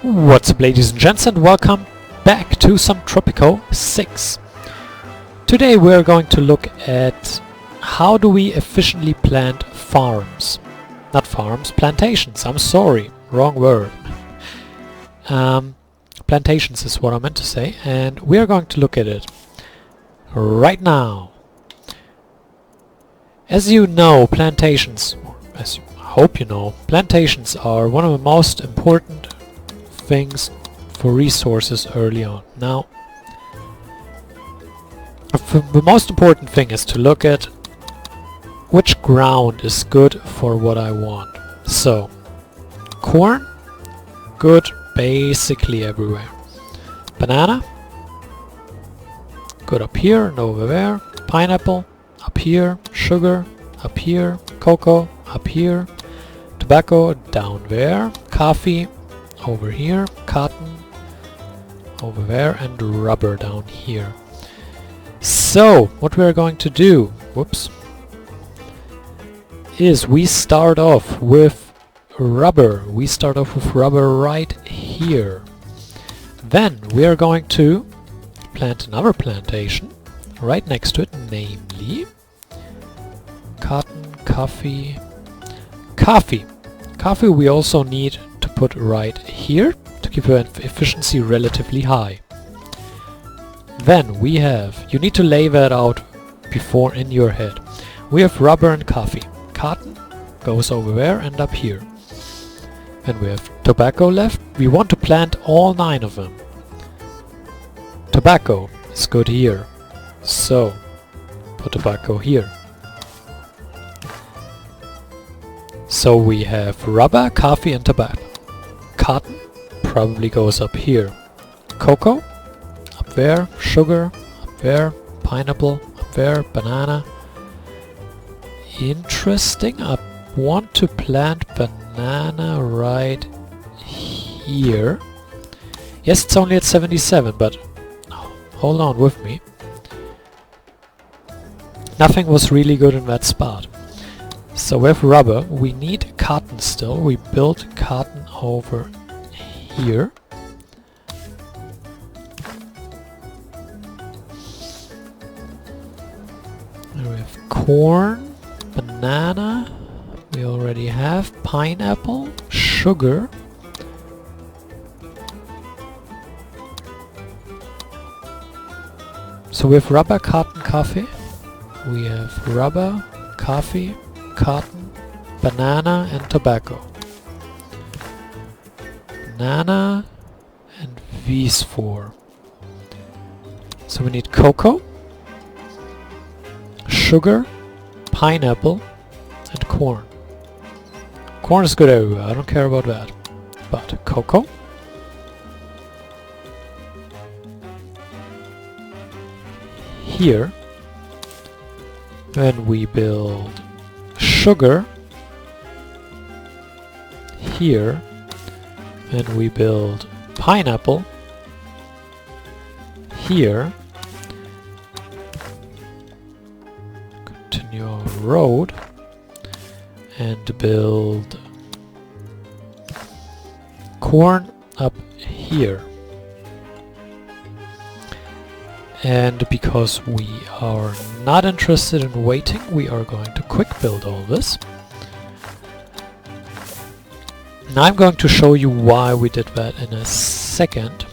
What's up, ladies and gents, and welcome back to some Tropico 6. Today we're going to look at how do we efficiently plant farms. Not farms, plantations, I'm sorry, wrong word. Plantations is what I meant to say, and we're going to look at it right now. As you know, plantations, as I hope you know, plantations are one of the most important things for resources early on. Now, the most important thing is to look at which ground is good for what I want. So, corn, good basically everywhere. Banana, good up here and over there. Pineapple, up here. Sugar, up here. Cocoa, up here. Tobacco, down there. Coffee, over here. Cotton, over there. And rubber down here. So, what we're going to do, whoops, is we start off with rubber. We start off with rubber right here. Then we are going to plant another plantation right next to it, namely cotton, coffee, coffee. Coffee we also need to put right here to keep the efficiency relatively high. Then we have, you need to lay that out before in your head. We have rubber and coffee. Cotton goes over there and up here. And we have tobacco left. We want to plant all 9 of them. Tobacco is good here. So, put tobacco here. So we have rubber, coffee and tobacco. Cotton probably goes up here. Cocoa, up there. Sugar, up there. Pineapple, up there. Banana. Interesting. I want to plant banana right here. Yes, it's only at 77, but hold on with me. Nothing was really good in that spot. So with rubber, we need cotton still. We build cotton over here. And we have corn, banana, we already have pineapple, sugar, so we have rubber, cotton, coffee. We have rubber, coffee, cotton, banana and tobacco. Banana and these 4. So we need cocoa, sugar, pineapple and corn. Corn is good everywhere, I don't care about that. But cocoa, here, then we build sugar here, and we build pineapple here. Continue our road and build corn up here. And because we are not interested in waiting, we are going to quick build all this. Now I'm going to show you why we did that in a second.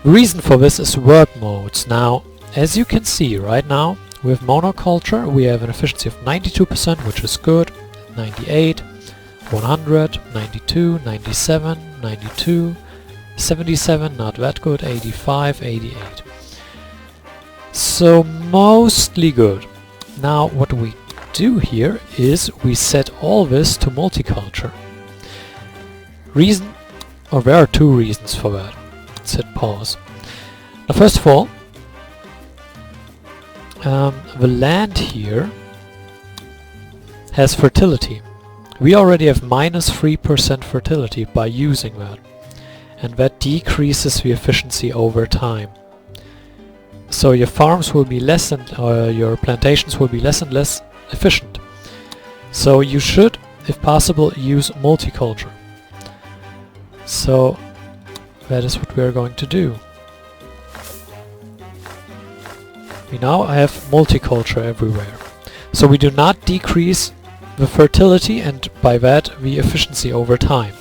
The reason for this is work modes. Now, as you can see right now, with monoculture we have an efficiency of 92%, which is good, 98, 100, 92, 97, 92, 77, not that good, 85, 88. So mostly good. Now what we do here is we set all this to multiculture. Reason, or there are 2 reasons for that. Let's hit pause. Now first of all, the land here has fertility. We already have -3% fertility by using that. And that decreases the efficiency over time. So your farms will be less and your plantations will be less and less efficient. So you should, if possible, use multiculture. So that is what we are going to do. We now have multiculture everywhere. So we do not decrease the fertility and by that the efficiency over time.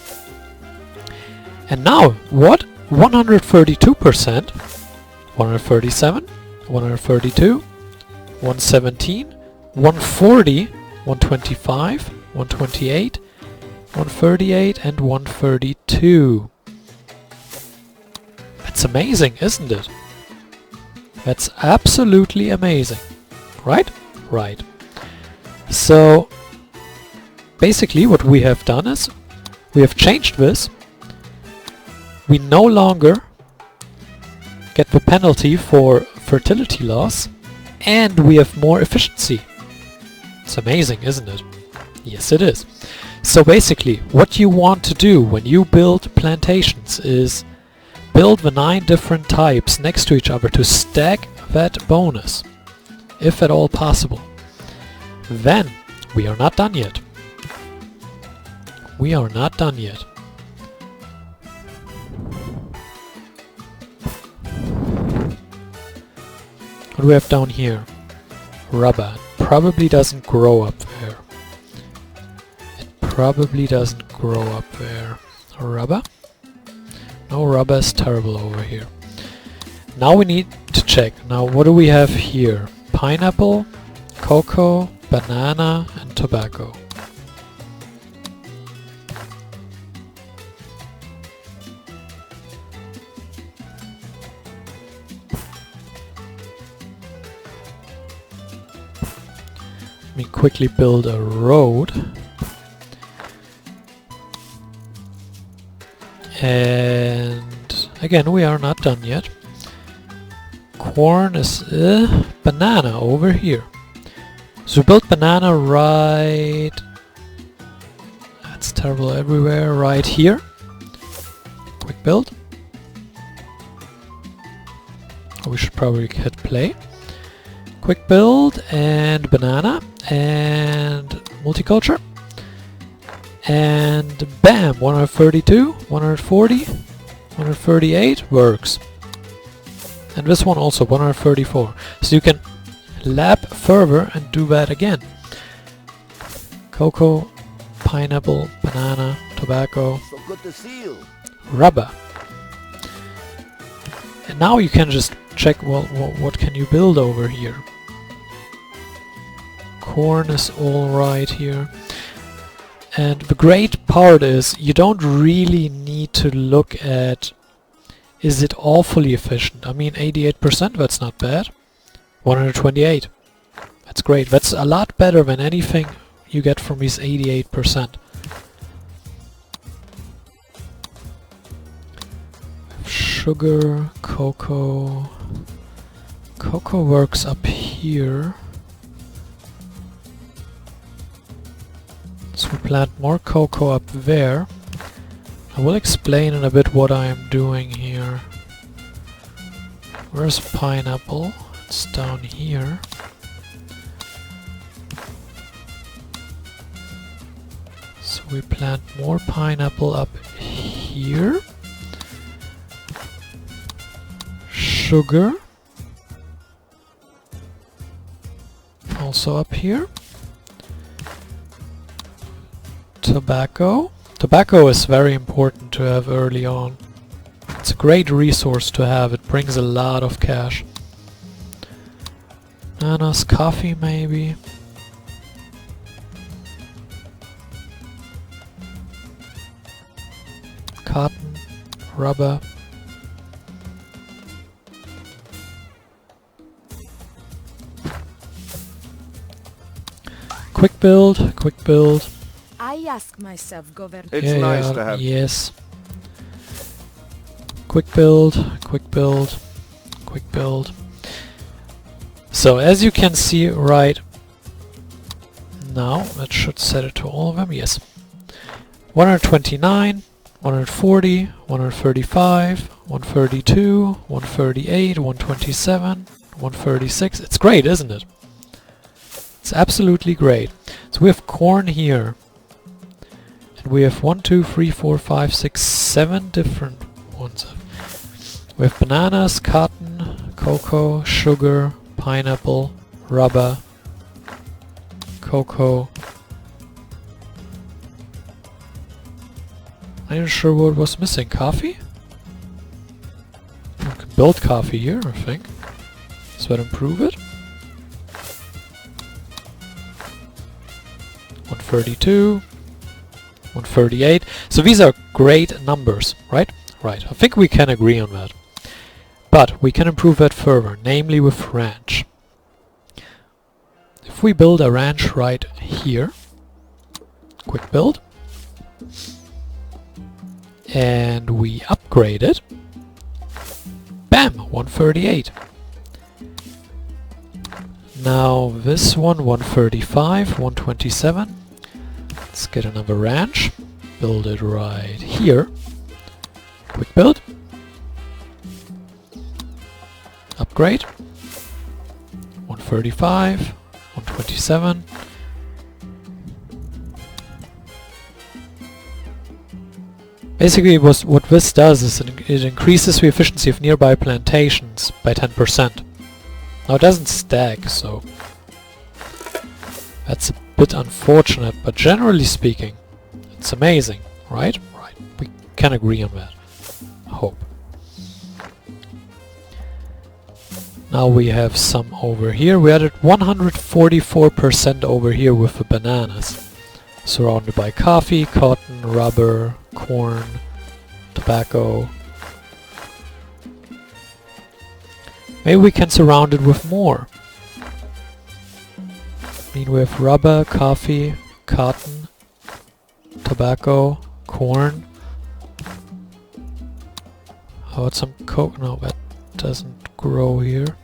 And now, what? 132%, 137, 132, 117, 140, 125, 128, 138 and 132. That's amazing, isn't it? That's absolutely amazing. Right? Right. So basically what we have done is we have changed this. We no longer get the penalty for fertility loss and we have more efficiency. It's amazing, isn't it? Yes, it is. So basically what you want to do when you build plantations is build the 9 different types next to each other to stack that bonus, if at all possible. Then we are not done yet. We are not done yet. What do we have down here? Rubber. Probably doesn't grow up there. It probably doesn't grow up there. Rubber? No, rubber is terrible over here. Now we need to check. Now what do we have here? Pineapple, cocoa, banana and tobacco. Let me quickly build a road. And again, we are not done yet. Corn is banana over here. So we built banana right... That's terrible everywhere. Right here. Quick build. Oh, we should probably hit play. Quick build and banana and multiculture. And bam! 132, 140, 138 works. And this one also 134. So you can lap further and do that again. Cocoa, pineapple, banana, tobacco, So good to see you. rubber. And now you can just check, well, what can you build over here? Corn is all right here. And the great part is you don't really need to look at is it awfully efficient. I mean 88%, that's not bad. 128. That's great. That's a lot better than anything you get from these 88%. Sugar, cocoa. Cocoa works up here. So we plant more cocoa up there. I will explain in a bit what I am doing here. Where's pineapple? It's down here. So we plant more pineapple up here. Sugar. Also up here. Tobacco. Tobacco is very important to have early on. It's a great resource to have. It brings a lot of cash. Bananas, coffee maybe. Cotton, rubber. Quick build, quick build. I ask myself, Governor. It's nice to have. Yes. Quick build, quick build, quick build. So as you can see right now, that should set it to all of them, yes. 129, 140, 135, 132, 138, 127, 136. It's great, isn't it? It's absolutely great. So we have corn here. And we have 1, 2, 3, 4, 5, 6, 7 different ones. We have bananas, cotton, cocoa, sugar, pineapple, rubber, cocoa. I'm not sure what was missing. Coffee? We can build coffee here, I think. Does that improve it? 132, 138. So these are great numbers, right? Right, I think we can agree on that. But we can improve that further, namely with ranch. If we build a ranch right here, quick build, and we upgrade it, bam, 138. Now this one, 135, 127. Let's get another ranch, build it right here, quick build, upgrade, 135, 127. Basically what this does is it increases the efficiency of nearby plantations by 10%. Now it doesn't stack, so that's a bit unfortunate, but generally speaking, it's amazing, right? Right, we can agree on that, I hope. Now we have some over here. We added 144% over here with the bananas, surrounded by coffee, cotton, rubber, corn, tobacco. Maybe we can surround it with more. I mean, we have rubber, coffee, cotton, tobacco, corn. How about some coke? No, that doesn't grow here.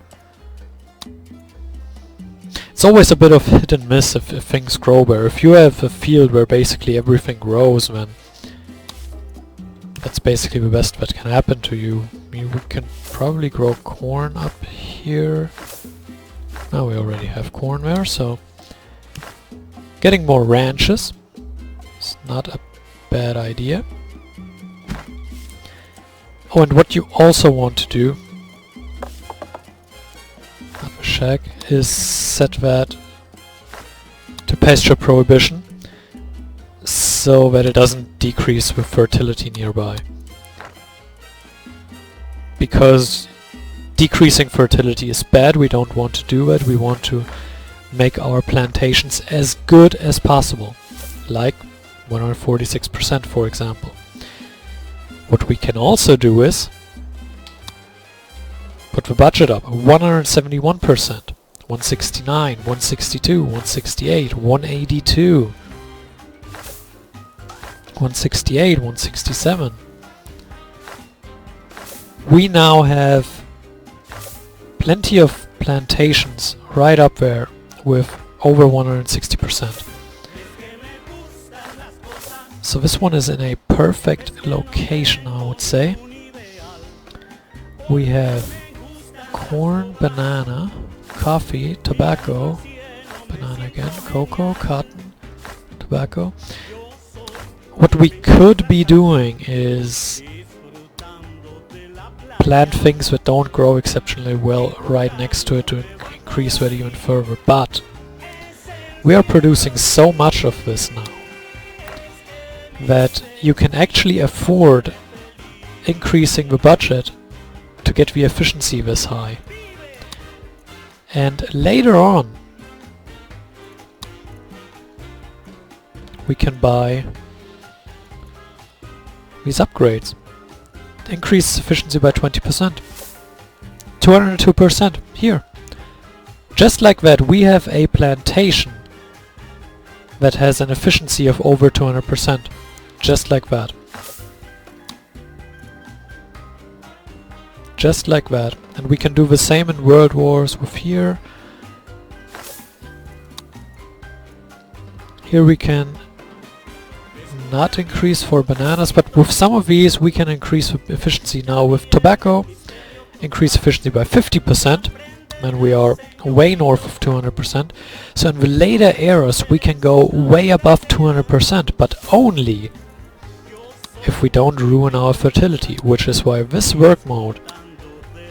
It's always a bit of hit and miss if things grow there. If you have a field where basically everything grows, then that's basically the best that can happen to you. I mean, we can probably grow corn up here. Now we already have corn there, so getting more ranches is not a bad idea. Oh, and what you also want to do, not a shack, is set that to pasture prohibition, so that it doesn't decrease with fertility nearby. Because decreasing fertility is bad, we don't want to do it, we want to make our plantations as good as possible, like 146% for example. What we can also do is put the budget up, 171%, 169, 162, 168, 182, 168, 167. We now have plenty of plantations right up there with over 160%. So this one is in a perfect location, I would say. We have corn, banana, coffee, tobacco, banana again, cocoa, cotton, tobacco. What we could be doing is plant things that don't grow exceptionally well right next to it to increase that even further, but we are producing so much of this now that you can actually afford increasing the budget to get the efficiency this high. And later on we can buy these upgrades. Increase efficiency by 20%. 202% here. Just like that, we have a plantation that has an efficiency of over 200%. Just like that. Just like that. And we can do the same in World Wars with here. Here we can not increase for bananas, but with some of these we can increase efficiency. Now with tobacco, increase efficiency by 50%, and we are way north of 200%. So in the later eras we can go way above 200%, but only if we don't ruin our fertility, which is why this work mode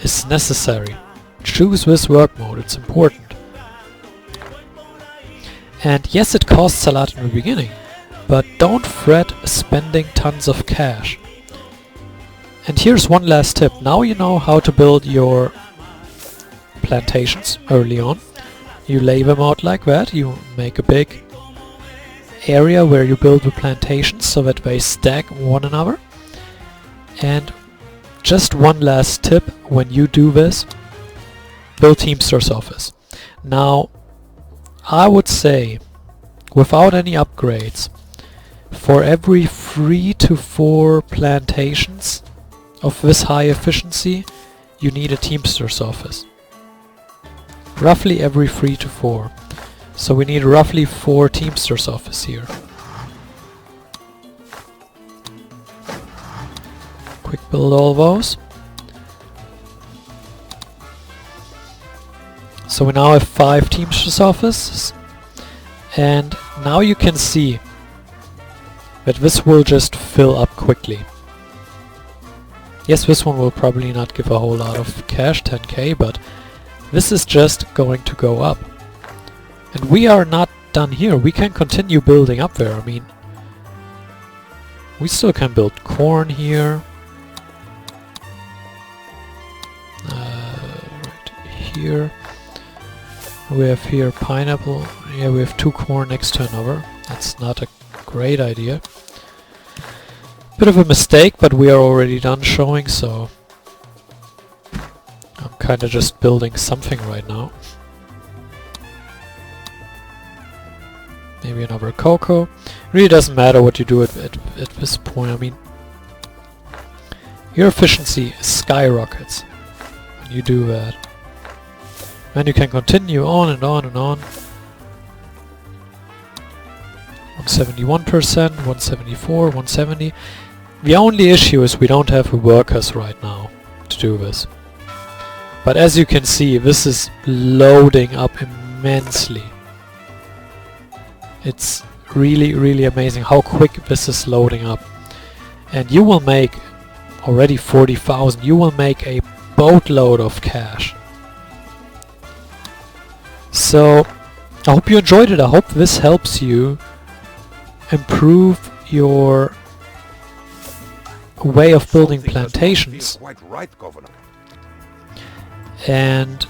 is necessary. Choose this work mode, it's important. And yes, it costs a lot in the beginning, but don't fret spending tons of cash. And here's one last tip. Now you know how to build your plantations early on. You lay them out like that, you make a big area where you build the plantations so that they stack one another. And just one last tip, when you do this, build Teamster's office. Now, I would say, without any upgrades, for every 3 to 4 plantations of this high efficiency, you need a Teamster's office. Roughly every 3 to 4. So we need roughly 4 Teamster's office here. Quick build all those. So we now have 5 Teamster's offices, and now you can see that this will just fill up quickly. Yes, this one will probably not give a whole lot of cash, 10k, but this is just going to go up. And we are not done here, we can continue building up there. I mean, we still can build corn here. Right here. We have here pineapple. Yeah, we have 2 corn next to another. That's not a great idea. Bit of a mistake, but we are already done showing, so I'm kinda just building something right now. Maybe another cocoa. Really doesn't matter what you do at this point. I mean, your efficiency skyrockets when you do that. And you can continue on and on and on. 171%, 174, 170. The only issue is we don't have the workers right now to do this. But as you can see, this is loading up immensely. It's really, really amazing how quick this is loading up. And you will make already 40,000. You will make a boatload of cash. So, I hope you enjoyed it. I hope this helps you improve your way of building plantations. Quite right, Governor. And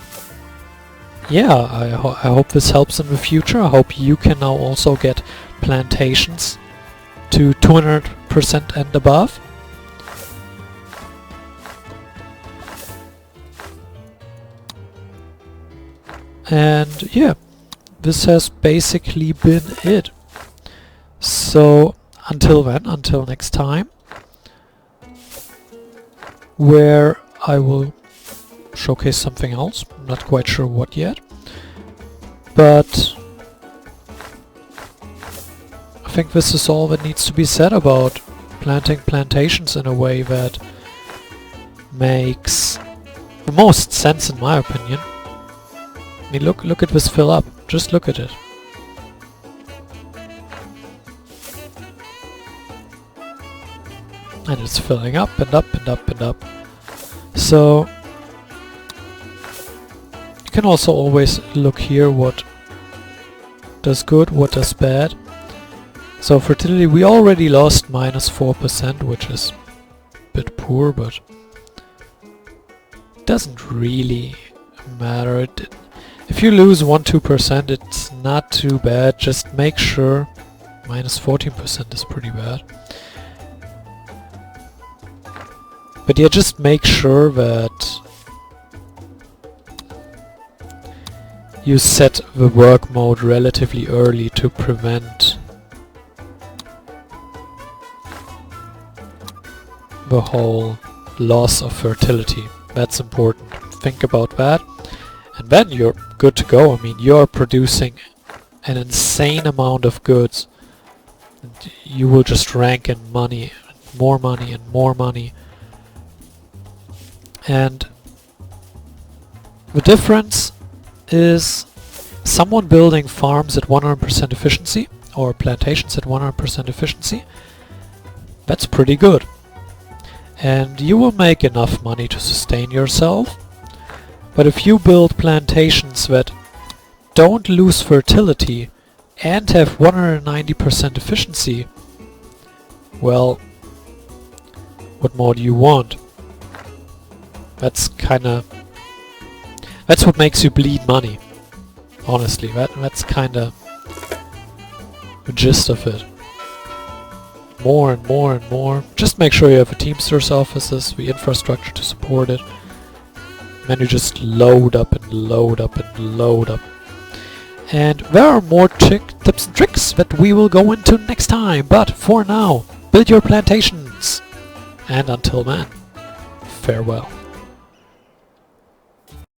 yeah, I hope this helps in the future. I hope you can now also get plantations to 200% and above. And yeah, this has basically been it. So until then, until next time, where I will showcase something else. I'm not quite sure what yet, but I think this is all that needs to be said about planting plantations in a way that makes the most sense in my opinion. I mean, look at this fill up. Just look at it. And it's filling up and up and up and up. So you can also always look here what does good, what does bad. So fertility, we already lost -4%, which is a bit poor, but it doesn't really matter. If you lose 1-2%, it's not too bad. Just make sure -14% is pretty bad. But yeah, just make sure that you set the work mode relatively early to prevent the whole loss of fertility. That's important. Think about that. And then you're good to go. I mean, you're producing an insane amount of goods. And you will just rank in money, more money and more money. And The difference is someone building farms at 100% efficiency or plantations at 100% efficiency. That's pretty good. And you will make enough money to sustain yourself. But if you build plantations that don't lose fertility and have 190% efficiency, well, what more do you want? That's what makes you bleed money. Honestly, that's kinda the gist of it. More and more and more. Just make sure you have a Teamsters offices, the infrastructure to support it. Then you just load up and load up and load up. And there are more tips and tricks that we will go into next time. But for now, build your plantations. And until then, farewell.